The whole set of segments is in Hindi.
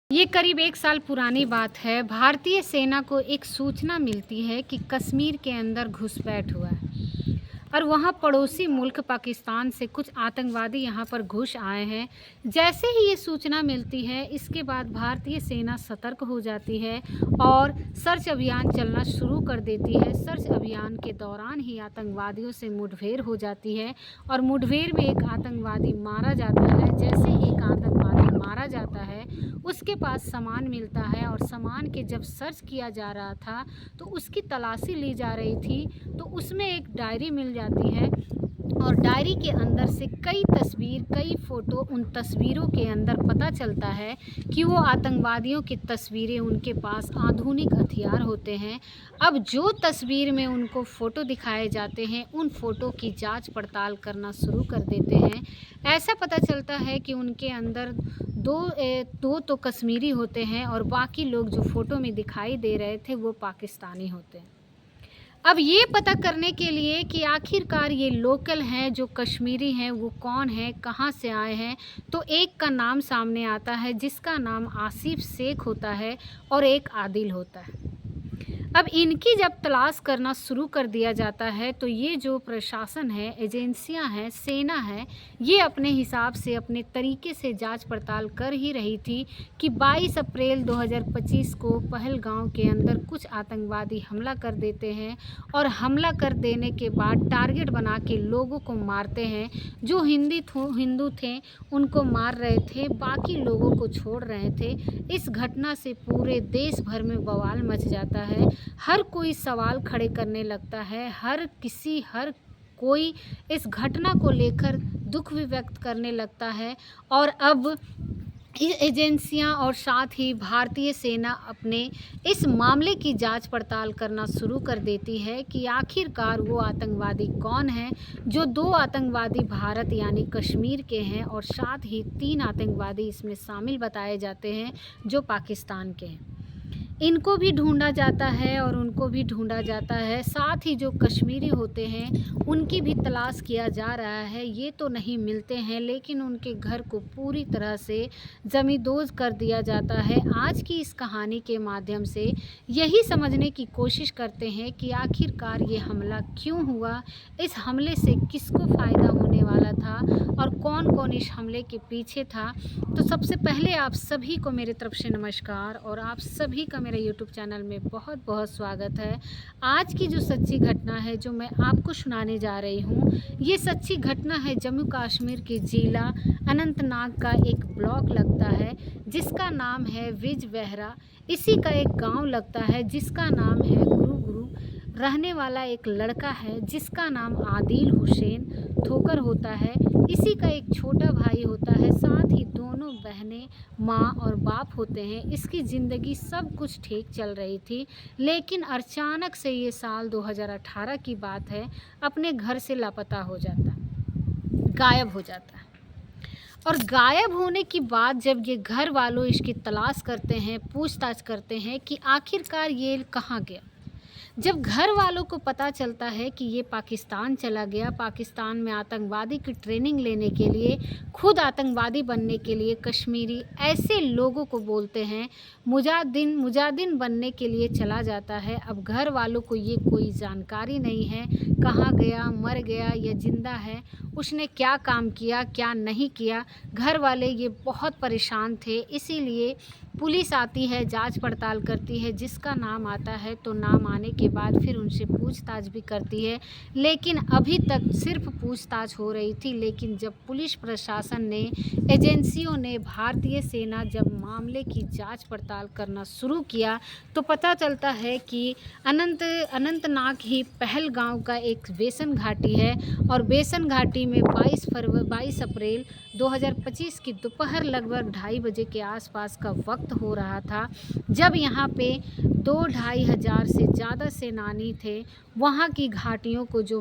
ये करीब 1 साल पुरानी बात है। भारतीय सेना को एक सूचना मिलती है कि कश्मीर के अंदर घुसपैठ हुआ है और वहाँ पड़ोसी मुल्क पाकिस्तान से कुछ आतंकवादी यहाँ पर घुस आए हैं। जैसे ही ये सूचना मिलती है, इसके बाद भारतीय सेना सतर्क हो जाती है और सर्च अभियान चलना शुरू कर देती है। सर्च अभियान के दौरान ही आतंकवादियों से मुठभेड़ हो जाती है और मुठभेड़ में एक आतंकवादी मारा जाता है। जैसे एक आतंकवादी मारा जाता है, उसके पास सामान मिलता है और सामान के जब सर्च किया जा रहा था तो उसकी तलाशी ली जा रही थी, तो उसमें एक डायरी मिल जाती है और डायरी के अंदर से कई तस्वीर, कई फ़ोटो। उन तस्वीरों के अंदर पता चलता है कि वो आतंकवादियों की तस्वीरें, उनके पास आधुनिक हथियार होते हैं। अब जो तस्वीर में उनको फ़ोटो दिखाए जाते हैं, उन फ़ोटो की जांच पड़ताल करना शुरू कर देते हैं। ऐसा पता चलता है कि उनके अंदर दो तो कश्मीरी होते हैं और बाकी लोग जो फ़ोटो में दिखाई दे रहे थे वो पाकिस्तानी होते हैं। अब ये पता करने के लिए कि आखिरकार ये लोकल हैं, जो कश्मीरी हैं, वो कौन हैं, कहाँ से आए हैं, तो एक का नाम सामने आता है जिसका नाम आसिफ शेख होता है और एक आदिल होता है। अब इनकी जब तलाश करना शुरू कर दिया जाता है तो ये जो प्रशासन है, एजेंसियां हैं, सेना है, ये अपने हिसाब से, अपने तरीके से जांच पड़ताल कर ही रही थी कि 22 अप्रैल 2025 को पहलगांव के अंदर कुछ आतंकवादी हमला कर देते हैं और हमला कर देने के बाद टारगेट बना के लोगों को मारते हैं। जो हिंदू थे उनको मार रहे थे, बाकी लोगों को छोड़ रहे थे। इस घटना से पूरे देश भर में बवाल मच जाता है। हर कोई सवाल खड़े करने लगता है, हर कोई इस घटना को लेकर दुख भी व्यक्त करने लगता है और अब एजेंसियां और साथ ही भारतीय सेना अपने इस मामले की जांच पड़ताल करना शुरू कर देती है कि आखिरकार वो आतंकवादी कौन हैं। जो 2 आतंकवादी भारत यानी कश्मीर के हैं और साथ ही 3 आतंकवादी इसमें शामिल बताए जाते हैं जो पाकिस्तान के हैं। इनको भी ढूंढा जाता है और उनको भी ढूंढा जाता है। साथ ही जो कश्मीरी होते हैं उनकी भी तलाश किया जा रहा है। ये तो नहीं मिलते हैं, लेकिन उनके घर को पूरी तरह से जमींदोज कर दिया जाता है। आज की इस कहानी के माध्यम से यही समझने की कोशिश करते हैं कि आखिरकार ये हमला क्यों हुआ, इस हमले से किसको फ़ायदा होने वाला था और कौन कौन इस हमले के पीछे था। तो सबसे पहले आप सभी को मेरे तरफ से नमस्कार और आप सभी का मेरे यूट्यूब चैनल में बहुत बहुत स्वागत है। आज की जो सच्ची घटना है जो मैं आपको सुनाने जा रही हूँ, ये सच्ची घटना है जम्मू कश्मीर के ज़िला अनंतनाग का एक ब्लॉक लगता है जिसका नाम है बिजबेहरा। इसी का एक गांव लगता है जिसका नाम है गुरु रहने वाला एक लड़का है जिसका नाम आदिल हुसैन ठोकर होता है। इसी का एक छोटा भाई होता है, साथ ही दोनों बहनें माँ और बाप होते हैं। इसकी ज़िंदगी सब कुछ ठीक चल रही थी, लेकिन अचानक से ये साल 2018 की बात है, अपने घर से लापता हो जाता है, गायब हो जाता है। और गायब होने की बाद जब ये घर वालों इसकी तलाश करते हैं, पूछताछ करते हैं कि आखिरकार ये कहाँ गया। जब घर वालों को पता चलता है कि ये पाकिस्तान चला गया, पाकिस्तान में आतंकवादी की ट्रेनिंग लेने के लिए, खुद आतंकवादी बनने के लिए कश्मीरी ऐसे लोगों को बोलते हैं मुजाहिदीन बनने के लिए चला जाता है। अब घर वालों को ये कोई जानकारी नहीं है कहाँ गया, मर गया या ज़िंदा है, उसने क्या काम किया, क्या नहीं किया। घर वाले ये बहुत परेशान थे, इसीलिए पुलिस आती है, जांच पड़ताल करती है, जिसका नाम आता है तो नाम आने के बाद फिर उनसे पूछताछ भी करती है। लेकिन अभी तक सिर्फ पूछताछ हो रही थी, लेकिन जब पुलिस प्रशासन ने, एजेंसियों ने, भारतीय सेना जब मामले की जांच पड़ताल करना शुरू किया तो पता चलता है कि अनंतनाग ही पहलगांव का एक बेसन घाटी है और बेसन घाटी में 22 अप्रैल 2025 की दोपहर लगभग 2:30 बजे के आसपास का वक्त हो रहा था, जब यहाँ पे 2-2.5 हज़ार से ज़्यादा सेनानी थे। वहाँ की घाटियों को जो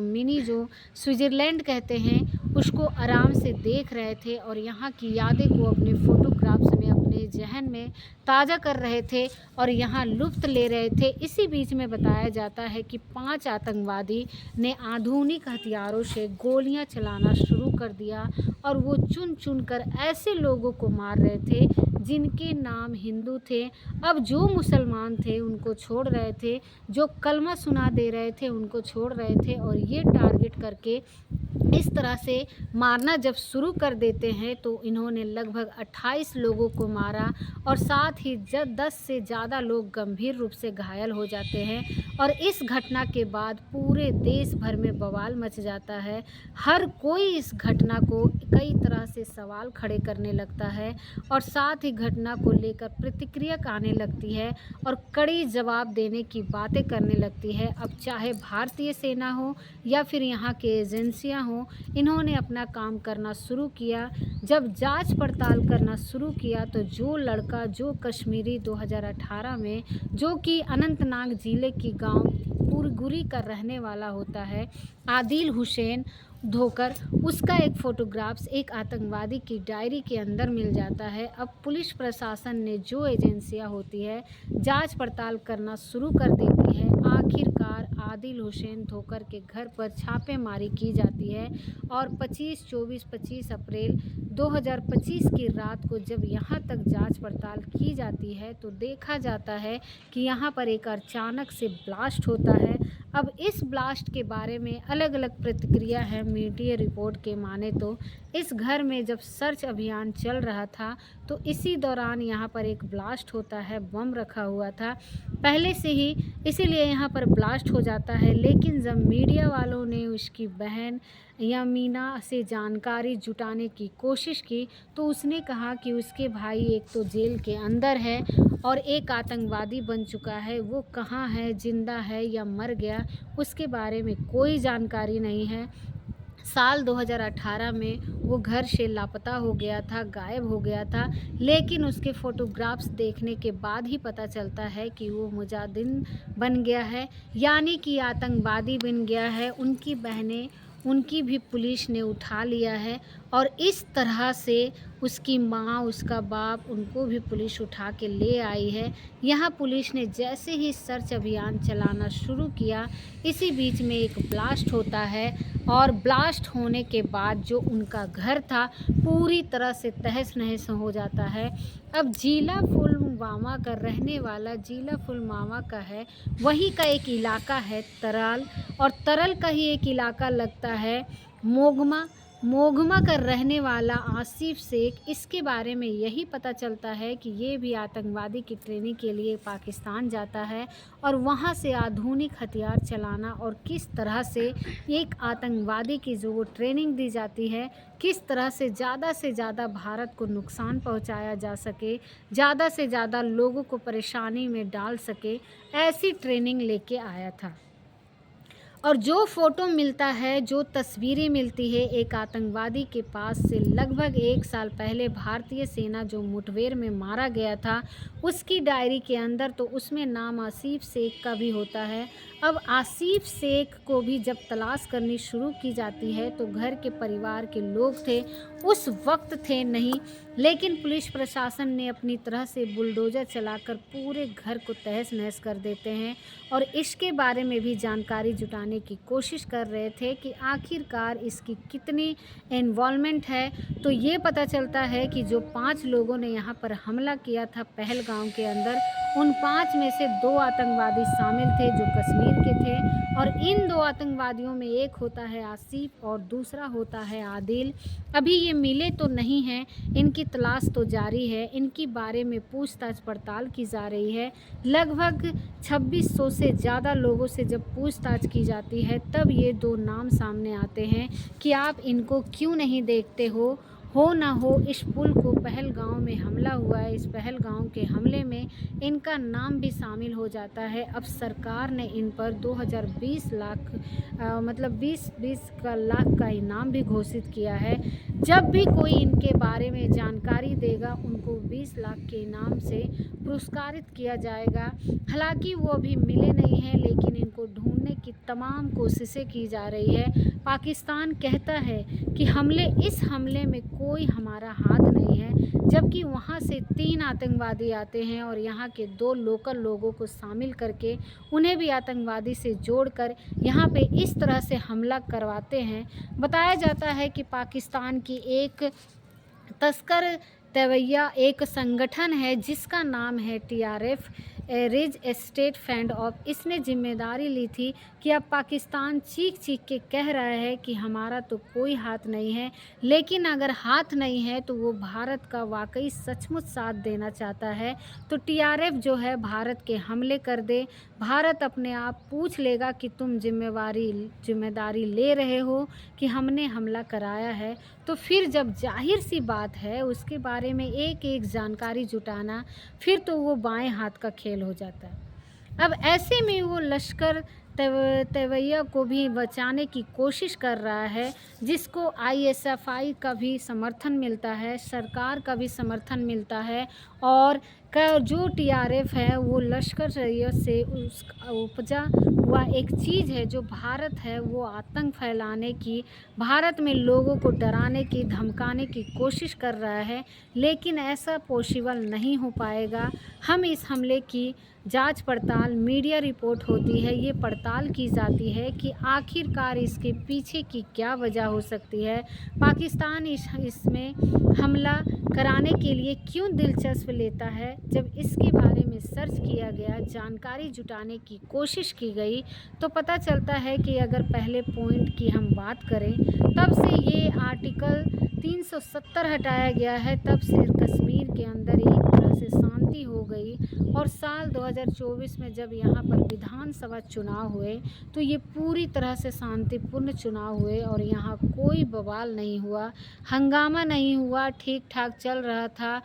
स्विट्ज़रलैंड कहते हैं उसको आराम से देख रहे थे और यहाँ की यादें को अपने फ़ोटोग्राफ्स में, अपने जहन में ताज़ा कर रहे थे और यहाँ लुत्फ़ ले रहे थे। इसी बीच में बताया जाता है कि 5 आतंकवादी ने आधुनिक हथियारों से गोलियां चलाना शुरू कर दिया और वो चुन चुन कर ऐसे लोगों को मार रहे थे जिनके नाम हिंदू थे, अब जो मुसलमान थे उनको छोड़ रहे थे, जो कलमा सुना दे रहे थे उनको छोड़ रहे थे, और ये टारगेट करके इस तरह से मारना जब शुरू कर देते हैं तो इन्होंने लगभग 28 लोगों को मारा, और साथ ही 10 से ज़्यादा लोग गंभीर रूप से घायल हो जाते हैं। और इस घटना के बाद पूरे देश भर में बवाल मच जाता है। हर कोई इस घटना को कई तरह से सवाल खड़े करने लगता है, और साथ ही घटना को लेकर प्रतिक्रिया आने लगती है और कड़ी जवाब देने की बातें करने लगती है। अब चाहे भारतीय सेना हो या फिर यहाँ के एजेंसियाँ हों, इन्होंने अपना काम करना शुरू किया। जब जांच पड़ताल करना शुरू किया तो जो लड़का, जो कश्मीरी 2018 में, जो कि अनंतनाग ज़िले की गांव पुरगुरी का रहने वाला होता है, आदिल हुसैन धोकर, उसका एक फ़ोटोग्राफ्स एक आतंकवादी की डायरी के अंदर मिल जाता है। अब पुलिस प्रशासन ने, जो एजेंसियां होती है, जांच पड़ताल करना शुरू कर देती है। आखिरकार आदिल हुसैन धोकर के घर पर छापेमारी की जाती है, और 25 अप्रैल 2025 की रात को जब यहाँ तक जांच पड़ताल की जाती है तो देखा जाता है कि यहाँ पर एक अचानक से ब्लास्ट होता है। अब इस ब्लास्ट के बारे में अलग अलग प्रतिक्रिया है। मीडिया रिपोर्ट के माने तो इस घर में जब सर्च अभियान चल रहा था तो इसी दौरान यहाँ पर एक ब्लास्ट होता है, बम रखा हुआ था पहले से ही, इसीलिए यहाँ पर ब्लास्ट हो जाता है। लेकिन जब मीडिया वालों ने उसकी बहन यमीना से जानकारी जुटाने की कोशिश की तो उसने कहा कि उसके भाई एक तो जेल के अंदर है और एक आतंकवादी बन चुका है, वो कहाँ है, जिंदा है या मर गया, उसके बारे में कोई जानकारी नहीं है। साल 2018 में वो घर से लापता हो गया था, गायब हो गया था, लेकिन उसके फ़ोटोग्राफ्स देखने के बाद ही पता चलता है कि वो मुजाहिद बन गया है, यानी कि आतंकवादी बन गया है। उनकी बहनें, उनकी भी पुलिस ने उठा लिया है, और इस तरह से उसकी माँ, उसका बाप, उनको भी पुलिस उठा के ले आई है। यहाँ पुलिस ने जैसे ही सर्च अभियान चलाना शुरू किया, इसी बीच में एक ब्लास्ट होता है, और ब्लास्ट होने के बाद जो उनका घर था पूरी तरह से तहस नहस हो जाता है। अब जिला पुलवामा का रहने वाला, जिला पुलवामा का है, वहीं का एक इलाका है तरल, और तरल का ही एक इलाका लगता है मोगमा का रहने वाला आसिफ शेख। इसके बारे में यही पता चलता है कि ये भी आतंकवादी की ट्रेनिंग के लिए पाकिस्तान जाता है, और वहाँ से आधुनिक हथियार चलाना, और किस तरह से एक आतंकवादी की जो वो ट्रेनिंग दी जाती है, किस तरह से ज़्यादा भारत को नुकसान पहुँचाया जा सके, ज़्यादा से ज़्यादा लोगों को परेशानी में डाल सके, ऐसी ट्रेनिंग लेके आया था। और जो फ़ोटो मिलता है, जो तस्वीरें मिलती है एक आतंकवादी के पास से लगभग 1 साल पहले भारतीय सेना जो मुठभेड़ में मारा गया था, उसकी डायरी के अंदर, तो उसमें नाम आसिफ शेख का भी होता है। अब आसिफ शेख को भी जब तलाश करनी शुरू की जाती है तो घर के परिवार के लोग थे, उस वक्त थे नहीं, लेकिन पुलिस प्रशासन ने अपनी तरह से बुलडोज़र चलाकर पूरे घर को तहस नहस कर देते हैं, और इसके बारे में भी जानकारी जुटाने की कोशिश कर रहे थे कि आखिरकार इसकी कितनी इन्वॉल्वमेंट है। तो ये पता चलता है कि जो 5 लोगों ने यहाँ पर हमला किया था पहलगाम के अंदर, उन 5 में से 2 आतंकवादी शामिल थे जो कश्मीर के थे, और इन 2 आतंकवादियों में एक होता है आसिफ और दूसरा होता है आदिल। अभी ये मिले तो नहीं हैं, इनकी तलाश तो जारी है, इनकी बारे में पूछताछ पड़ताल की जा रही है। लगभग 2600 से ज़्यादा लोगों से जब पूछताछ की जाती है तब ये 2 नाम सामने आते हैं कि आप इनको क्यों नहीं देखते हो ना हो। इस पुल को पहलगाम में हमला हुआ है, इस पहलगाम के हमले में इनका नाम भी शामिल हो जाता है। अब सरकार ने इन पर 2020 लाख मतलब 20 का लाख का इनाम भी घोषित किया है। जब भी कोई इनके बारे में जानकारी देगा उनको 20 लाख के इनाम से पुरस्कारित किया जाएगा। हालांकि वो अभी मिले नहीं हैं, लेकिन इनको ढूंढने की तमाम कोशिशें की जा रही है। पाकिस्तान कहता है कि इस हमले में कोई हमारा हाथ नहीं है, जबकि वहाँ से 3 आतंकवादी आते हैं और यहाँ के 2 लोकल लोगों को शामिल करके उन्हें भी आतंकवादी से जोड़कर यहाँ पे इस तरह से हमला करवाते हैं। बताया जाता है कि पाकिस्तान की एक तस्कर तवैया एक संगठन है जिसका नाम है TRF, ridge estate fund of. इसने जिम्मेदारी ली थी कि अब पाकिस्तान चीख चीख के कह रहा है कि हमारा तो कोई हाथ नहीं है, लेकिन अगर हाथ नहीं है तो वो भारत का वाकई सचमुच साथ देना चाहता है तो टीआरएफ जो है भारत के हमले कर दे। भारत अपने आप पूछ लेगा कि तुम जिम्मेदारी ले रहे हो कि हमने हमला कराया है, तो फिर जब जाहिर सी बात है उसके बारे में एक एक जानकारी जुटाना, फिर तो वो बाएं हाथ का खेल हो जाता है। अब ऐसे में वो लश्कर तवैया को भी बचाने की कोशिश कर रहा है, जिसको आईएसएफआई का भी समर्थन मिलता है, सरकार का भी समर्थन मिलता है, और जो टीआरएफ है वो लश्कर तैयबा से उस उपजा हुआ एक चीज़ है जो भारत है वो आतंक फैलाने की, भारत में लोगों को डराने की, धमकाने की कोशिश कर रहा है, लेकिन ऐसा पॉसिबल नहीं हो पाएगा। हम इस हमले की जांच पड़ताल, मीडिया रिपोर्ट होती है, ये पड़ताल की जाती है कि आखिरकार इसके पीछे की क्या वजह हो सकती है, पाकिस्तान इसमें हमला कराने के लिए क्यों दिलचस्प लेता है। जब इसके बारे में सर्च किया गया, जानकारी जुटाने की कोशिश की गई, तो पता चलता है कि अगर पहले पॉइंट की हम बात करें, तब से ये आर्टिकल 370 हटाया गया है, तब से कश्मीर के अंदर एक तरह से शांति हो गई। और साल 2024 में जब यहाँ पर विधानसभा चुनाव हुए तो ये पूरी तरह से शांतिपूर्ण चुनाव हुए और यहाँ कोई बवाल नहीं हुआ, हंगामा नहीं हुआ, ठीक ठाक चल रहा था।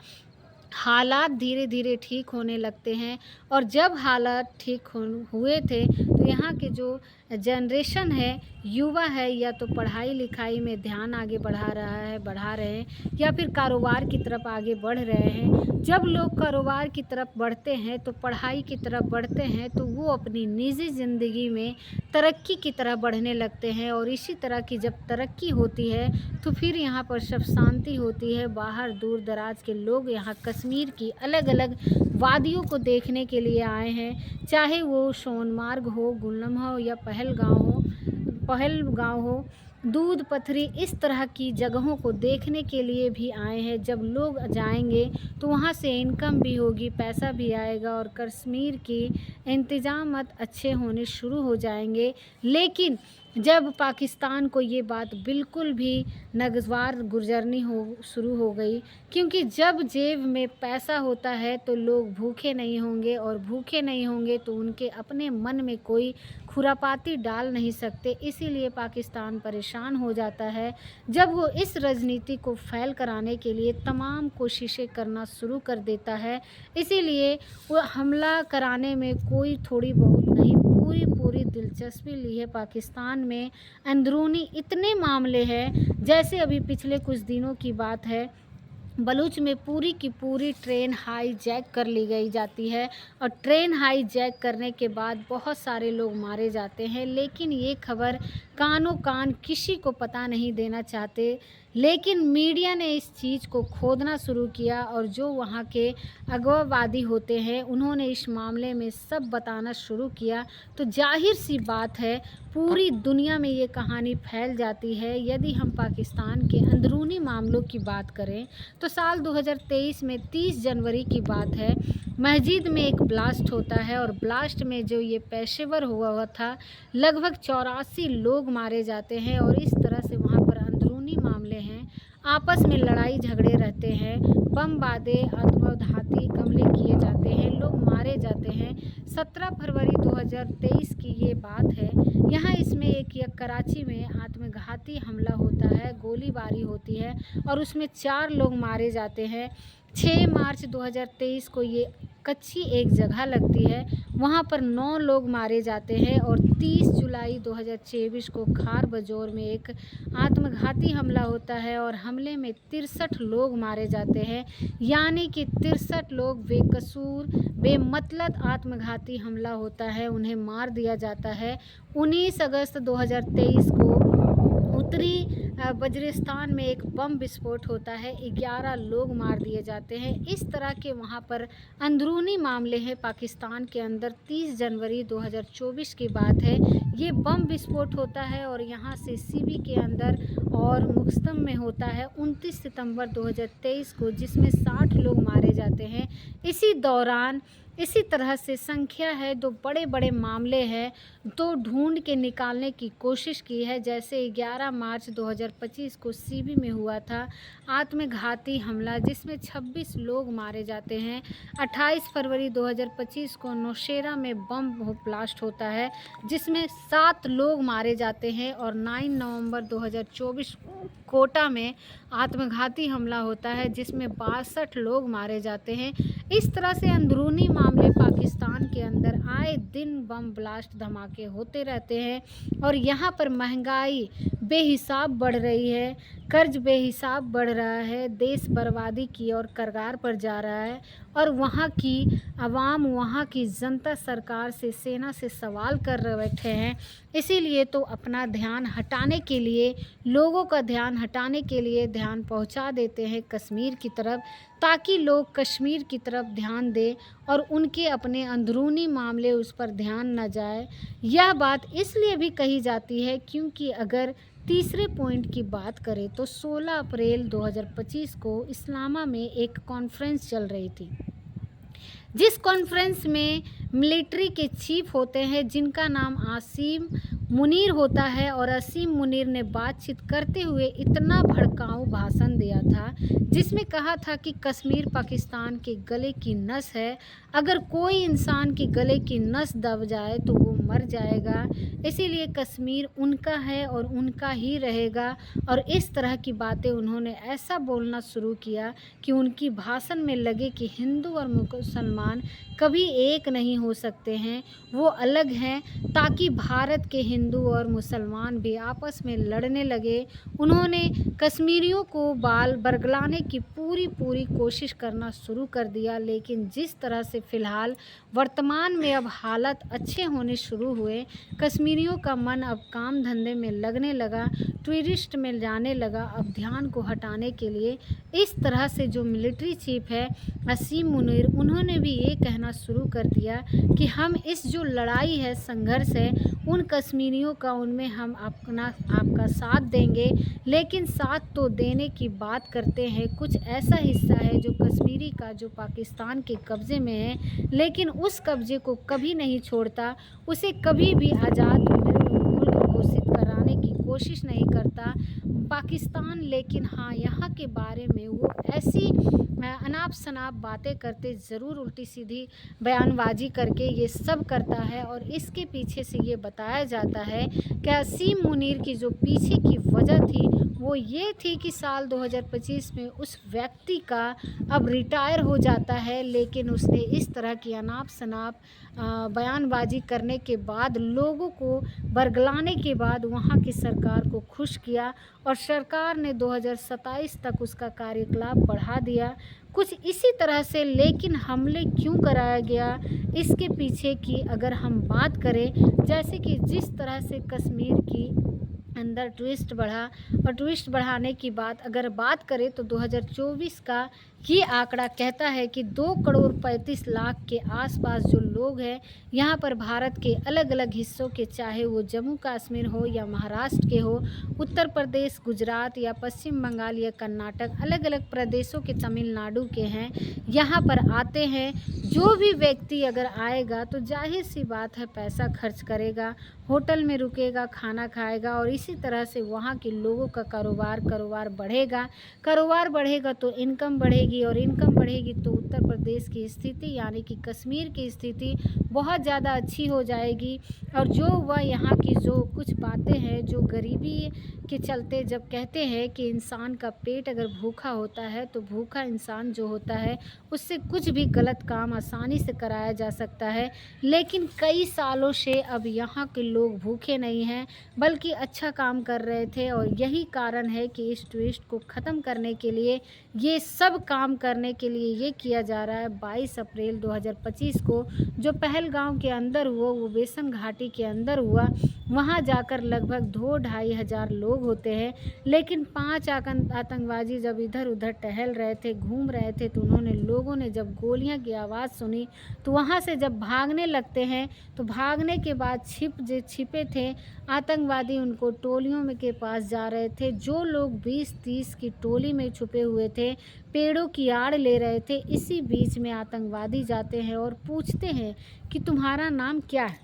हालात धीरे धीरे ठीक होने लगते हैं, और जब हालात ठीक हुए थे तो यहाँ के जो जनरेशन है, युवा है, या तो पढ़ाई लिखाई में ध्यान आगे बढ़ा रहे हैं, या फिर कारोबार की तरफ आगे बढ़ रहे हैं। जब लोग कारोबार की तरफ बढ़ते हैं तो पढ़ाई की तरफ बढ़ते हैं, तो वो अपनी निजी ज़िंदगी में तरक्की की तरफ बढ़ने लगते हैं, और इसी तरह की जब तरक्की होती है तो फिर यहाँ पर सब शांति होती है। बाहर दूर दराज के लोग यहाँ कश्मीर की अलग अलग वादियों को देखने के लिए आए हैं, चाहे वो सोनमार्ग हो, गुलमर्ग हो, या पहलगाँव हो, दूध पथरी, इस तरह की जगहों को देखने के लिए भी आए हैं। जब लोग जाएंगे तो वहाँ से इनकम भी होगी, पैसा भी आएगा, और कश्मीर की इंतजामात अच्छे होने शुरू हो जाएंगे। लेकिन जब पाकिस्तान को ये बात बिल्कुल भी नागवार गुजरनी शुरू हो गई, क्योंकि जब जेब में पैसा होता है तो लोग भूखे नहीं होंगे, और भूखे नहीं होंगे तो उनके अपने मन में कोई खुरापाती डाल नहीं सकते, इसीलिए पाकिस्तान परेशान हो जाता है। जब वो इस राजनीति को फैल कराने के लिए तमाम कोशिशें करना शुरू कर देता है, इसीलिए वो हमला कराने में कोई थोड़ी बहुत नहीं, पूरी दिलचस्पी ली है। पाकिस्तान में अंदरूनी इतने मामले हैं, जैसे अभी पिछले कुछ दिनों की बात है, बलूच में पूरी की पूरी ट्रेन हाईजैक कर ली गई जाती है, और ट्रेन हाईजैक करने के बाद बहुत सारे लोग मारे जाते हैं, लेकिन ये खबर कानों कान किसी को पता नहीं देना चाहते। लेकिन मीडिया ने इस चीज़ को खोदना शुरू किया, और जो वहाँ के अगवावादी होते हैं उन्होंने इस मामले में सब बताना शुरू किया, तो जाहिर सी बात है पूरी दुनिया में ये कहानी फैल जाती है। यदि हम पाकिस्तान के अंदरूनी मामलों की बात करें तो साल 2023 में 30 जनवरी की बात है, मस्जिद में एक ब्लास्ट होता है, और ब्लास्ट में जो ये पेशेवर हुआ था, लगभग 84 लोग मारे जाते हैं, और इस तरह से वहाँ पर अंदरूनी मामले हैं, आपस में लड़ाई झगड़े रहते हैं, बम बादे, आत्मघाती हमले किए जाते हैं, लोग मारे जाते हैं। 17 फरवरी 2023 की ये बात है। यहाँ इसमें एक कराची में आत्मघाती हमला होता है, गोलीबारी होती है, और उसमें 4 लोग मारे जाते हैं। 6 मार्च 2023 को ये कच्ची एक जगह लगती है, वहाँ पर 9 लोग मारे जाते हैं, और 30 जुलाई 2024 को खार बजौर में एक आत्मघाती हमला होता है, और हमले में 63 लोग मारे जाते हैं, यानी कि 63 लोग बेकसूर बेमतलब आत्मघाती हमला होता है, उन्हें मार दिया जाता है। 19 अगस्त 2023 को उत्तरी वज्रिस्तान में एक बम विस्फोट होता है, 11 लोग मार दिए जाते हैं। इस तरह के वहाँ पर अंदरूनी मामले हैं पाकिस्तान के अंदर। 30 जनवरी 2024 की बात है, ये बम विस्फोट होता है, और यहाँ से सीबी के अंदर और मुस्तम में होता है 29 सितंबर 2023 को, जिसमें 60 लोग मारे जाते हैं। इसी दौरान इसी तरह से संख्या है, दो बड़े बड़े मामले हैं, तो ढूंढ के निकालने की कोशिश की है। जैसे 11 मार्च 2025 को सीबी में हुआ था आत्मघाती हमला, जिसमें 26 लोग मारे जाते हैं। 28 फरवरी 2025 को नौशेरा में बम ब्लास्ट होता है, जिसमें 7 लोग मारे जाते हैं। और 9 नवंबर 2024 कोटा में आत्मघाती हमला होता है, जिसमें 62 लोग मारे जाते हैं। इस तरह से अंदरूनी मामले पाकिस्तान के अंदर आए दिन बम ब्लास्ट धमाके होते रहते हैं। और यहाँ पर महंगाई बेहिसाब बढ़ रही है, कर्ज बेहिसाब बढ़ रहा है, देश बर्बादी की ओर कगार पर जा रहा है। और वहाँ की आवाम, वहाँ की जनता सरकार से, सेना से सवाल कर रहे बैठे हैं। इसीलिए तो अपना ध्यान हटाने के लिए, लोगों का ध्यान हटाने के लिए ध्यान पहुँचा देते हैं कश्मीर की तरफ, ताकि लोग कश्मीर की तरफ ध्यान दें और उनके अपने अंदरूनी मामले उस पर ध्यान न जाए। यह बात इसलिए भी कही जाती है क्योंकि अगर तीसरे पॉइंट की बात करें तो 16 अप्रैल 2025 को इस्लामा में एक कॉन्फ्रेंस चल रही थी, जिस कॉन्फ्रेंस में मिलिट्री के चीफ होते हैं, जिनका नाम आसिम मुनीर होता है। और आसिम मुनीर ने बातचीत करते हुए इतना भड़काऊ भाषण दिया था, जिसमें कहा था कि कश्मीर पाकिस्तान के गले की नस है, अगर कोई इंसान के गले की नस दब जाए तो वो मर जाएगा, इसीलिए कश्मीर उनका है और उनका ही रहेगा। और इस तरह की बातें उन्होंने ऐसा बोलना शुरू किया कि उनकी भाषण में लगे कि हिंदू और मुसलमान कभी एक नहीं हो सकते हैं, वो अलग हैं, ताकि भारत के हिंदू और मुसलमान भी आपस में लड़ने लगे। उन्होंने कश्मीरियों को बरगलाने की पूरी कोशिश करना शुरू कर दिया। लेकिन जिस तरह से फ़िलहाल वर्तमान में अब हालात अच्छे होने शुरू हुए, कश्मीरियों का मन अब काम धंधे में लगने लगा, टूरिस्ट में जाने लगा। अब ध्यान को हटाने के लिए इस तरह से जो मिलिट्री चीफ है आसिम मुनीर, उन्होंने भी ये कहना शुरू कर दिया कि हम इस जो लड़ाई है, संघर्ष है, उन कश्मीरियों का, उनमें हम आपका साथ देंगे। लेकिन साथ तो देने की बात करते हैं, कुछ ऐसा हिस्सा है जो कश्मीरी का, जो पाकिस्तान के कब्ज़े में है, लेकिन उस कब्ज़े को कभी नहीं छोड़ता, उसे कभी भी आज़ाद मुल्क घोषित कराने की कोशिश नहीं करता पाकिस्तान। लेकिन हाँ, यहाँ के बारे में वो ऐसी अनाप शनाप बातें करते, ज़रूर उल्टी सीधी बयानबाजी करके ये सब करता है। और इसके पीछे से ये बताया जाता है कि आसिम मुनीर की जो पीछे की वजह थी वो ये थी कि साल 2025 में उस व्यक्ति का अब रिटायर हो जाता है, लेकिन उसने इस तरह की अनाप शनाप बयानबाजी करने के बाद, लोगों को बरगलाने के बाद वहाँ की सरकार को खुश किया और सरकार ने 2027 तक उसका कार्यकलाप बढ़ा दिया। कुछ इसी तरह से। लेकिन हमले क्यों कराया गया, इसके पीछे की अगर हम बात करें, जैसे कि जिस तरह से कश्मीर की अंदर ट्विस्ट बढ़ा, और ट्विस्ट बढ़ाने की बात अगर बात करें तो 2024 का ये आंकड़ा कहता है कि 2,35,00,000 के आसपास जो लोग हैं यहाँ पर भारत के अलग अलग हिस्सों के, चाहे वो जम्मू कश्मीर हो या महाराष्ट्र के हो, उत्तर प्रदेश, गुजरात या पश्चिम बंगाल या कर्नाटक, अलग अलग प्रदेशों के, तमिलनाडु के हैं, यहाँ पर आते हैं। जो भी व्यक्ति अगर आएगा तो जाहिर सी बात है पैसा खर्च करेगा, होटल में रुकेगा, खाना खाएगा, और इसी तरह से वहाँ के लोगों का कारोबार बढ़ेगा। कारोबार बढ़ेगा तो इनकम बढ़ेगी, और इनकम बढ़ेगी तो उत्तर प्रदेश की स्थिति, यानी कि कश्मीर की स्थिति बहुत ज़्यादा अच्छी हो जाएगी। और जो वह यहाँ की जो कुछ बातें हैं, जो गरीबी के चलते जब कहते हैं कि इंसान का पेट अगर भूखा होता है तो भूखा इंसान जो होता है उससे कुछ भी गलत काम आसानी से कराया जा सकता है। लेकिन कई सालों से अब यहाँ के लोग भूखे नहीं हैं, बल्कि अच्छा काम कर रहे थे। और यही कारण है कि इस ट्विस्ट को ख़त्म करने के लिए, ये सब काम करने के लिए ये किया जा रहा है। 22 अप्रैल 2025 को जो पहलगाम के अंदर हुआ, वो बेसन घाटी के अंदर हुआ, वहाँ जाकर लगभग 2-2.5 हज़ार लोग होते हैं, लेकिन 5 आतंकवादी जब इधर उधर टहल रहे थे, घूम रहे थे, तो लोगों ने जब गोलियां की आवाज़ सुनी तो वहाँ से जब भागने लगते हैं, तो भागने के बाद छिपे थे आतंकवादी उनको टोलियों में के पास जा रहे थे। जो लोग 20-30 की टोली में छुपे हुए थे, पेड़ों की आड़ ले रहे थे, इसी बीच में आतंकवादी जाते हैं और पूछते हैं कि तुम्हारा नाम क्या है।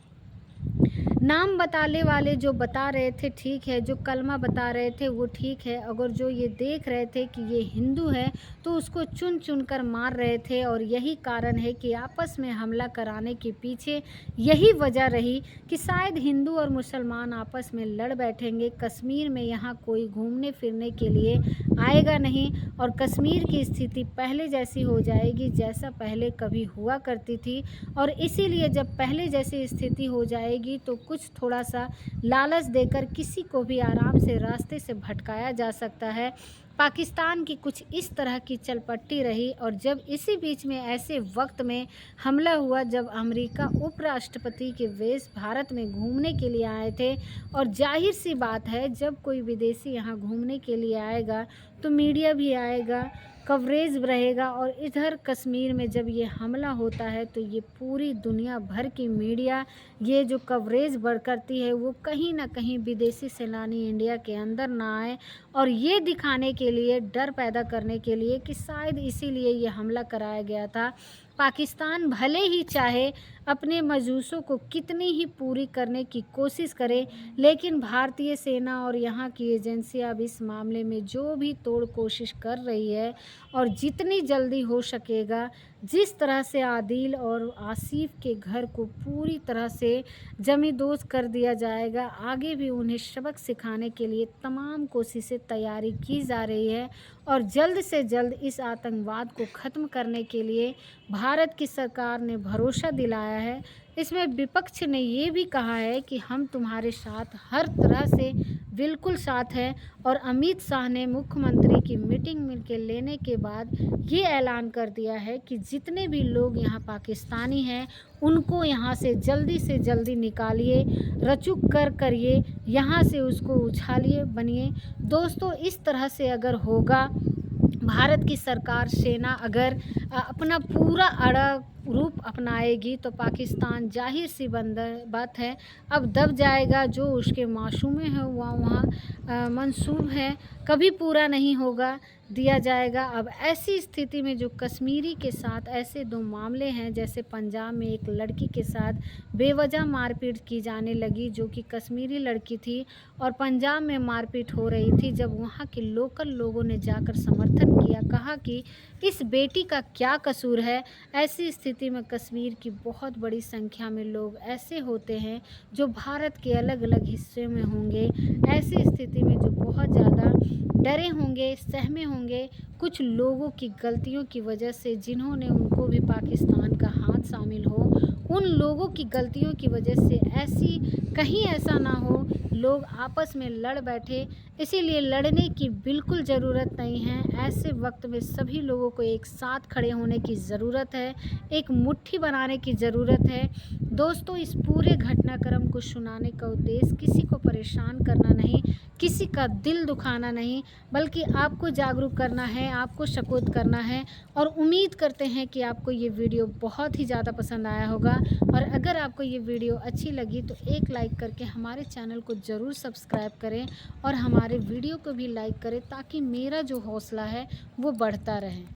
नाम बताने वाले जो बता रहे थे ठीक है, जो कलमा बता रहे थे वो ठीक है, अगर जो ये देख रहे थे कि ये हिंदू है तो उसको चुन चुन कर मार रहे थे। और यही कारण है कि आपस में हमला कराने के पीछे यही वजह रही कि शायद हिंदू और मुसलमान आपस में लड़ बैठेंगे। कश्मीर में यहाँ कोई घूमने फिरने के लिए आएगा नहीं और कश्मीर की स्थिति पहले जैसी हो जाएगी जैसा पहले कभी हुआ करती थी। और इसीलिए जब पहले जैसी स्थिति हो जाएगी तो कुछ थोड़ा सा लालच देकर किसी को भी आराम से रास्ते से भटकाया जा सकता है। पाकिस्तान की कुछ इस तरह की चलपट्टी रही। और जब इसी बीच में ऐसे वक्त में हमला हुआ जब अमेरिका उपराष्ट्रपति के वेश भारत में घूमने के लिए आए थे, और जाहिर सी बात है जब कोई विदेशी यहाँ घूमने के लिए आएगा तो मीडिया भी आएगा, कवरेज रहेगा। और इधर कश्मीर में जब ये हमला होता है तो ये पूरी दुनिया भर की मीडिया ये जो कवरेज करती है वो कहीं ना कहीं विदेशी सैलानी इंडिया के अंदर ना आए, और ये दिखाने के लिए, डर पैदा करने के लिए कि शायद इसीलिए ये हमला कराया गया था। पाकिस्तान भले ही चाहे अपने मजूसों को कितनी ही पूरी करने की कोशिश करे, लेकिन भारतीय सेना और यहाँ की एजेंसियाँ अब इस मामले में जो भी तोड़ कोशिश कर रही है, और जितनी जल्दी हो सकेगा, जिस तरह से आदिल और आसिफ के घर को पूरी तरह से जमींदोज कर दिया जाएगा, आगे भी उन्हें सबक सिखाने के लिए तमाम कोशिशें तैयारी की जा रही है। और जल्द से जल्द इस आतंकवाद को ख़त्म करने के लिए भारत की सरकार ने भरोसा दिलाया है। इसमें विपक्ष ने ये भी कहा है कि हम तुम्हारे साथ हर तरह से बिल्कुल साथ हैं। और अमित शाह ने मुख्यमंत्री की मीटिंग में के लेने के बाद ये ऐलान कर दिया है कि जितने भी लोग यहाँ पाकिस्तानी हैं उनको यहाँ से जल्दी निकालिए, रचूक करिए, यहाँ से उसको उछालिए बनिए। दोस्तों, इस तरह से अगर होगा, भारत की सरकार सेना अगर अपना पूरा अड़ा रूप अपनाएगी तो पाकिस्तान जाहिर सी बात है अब दब जाएगा। जो उसके मासूमे हैं वहाँ मंसूब है कभी पूरा नहीं होगा, दिया जाएगा। अब ऐसी स्थिति में जो कश्मीरी के साथ ऐसे 2 मामले हैं, जैसे पंजाब में एक लड़की के साथ बेवजह मारपीट की जाने लगी जो कि कश्मीरी लड़की थी, और पंजाब में मारपीट हो रही थी, जब वहाँ के लोकल लोगों ने जाकर समर्थन किया, कहा कि इस बेटी का क्या कसूर है। ऐसी स्थिति में कश्मीर की बहुत बड़ी संख्या में लोग ऐसे होते हैं जो भारत के अलग अलग हिस्से में होंगे। ऐसी स्थिति में जो बहुत ज़्यादा डरे होंगे, सहमे होंगे कुछ लोगों की गलतियों की वजह से, जिन्होंने उनको भी पाकिस्तान का हाथ शामिल हो, उन लोगों की गलतियों की वजह से कहीं ऐसा ना हो लोग आपस में लड़ बैठे। इसीलिए लड़ने की बिल्कुल ज़रूरत नहीं है। ऐसे वक्त में सभी लोगों को एक साथ खड़े होने की ज़रूरत है, एक मुट्ठी बनाने की ज़रूरत है। दोस्तों, इस पूरे घटनाक्रम को सुनाने का उद्देश्य किसी को परेशान करना नहीं, किसी का दिल दुखाना नहीं, बल्कि आपको जागरूक करना है, आपको सचेत करना है। और उम्मीद करते हैं कि आपको ये वीडियो बहुत ही ज़्यादा पसंद आया होगा। और अगर आपको ये वीडियो अच्छी लगी तो एक लाइक करके हमारे चैनल को ज़रूर सब्सक्राइब करें, और हमारे वीडियो को भी लाइक करें ताकि मेरा जो हौसला है वो बढ़ता रहे।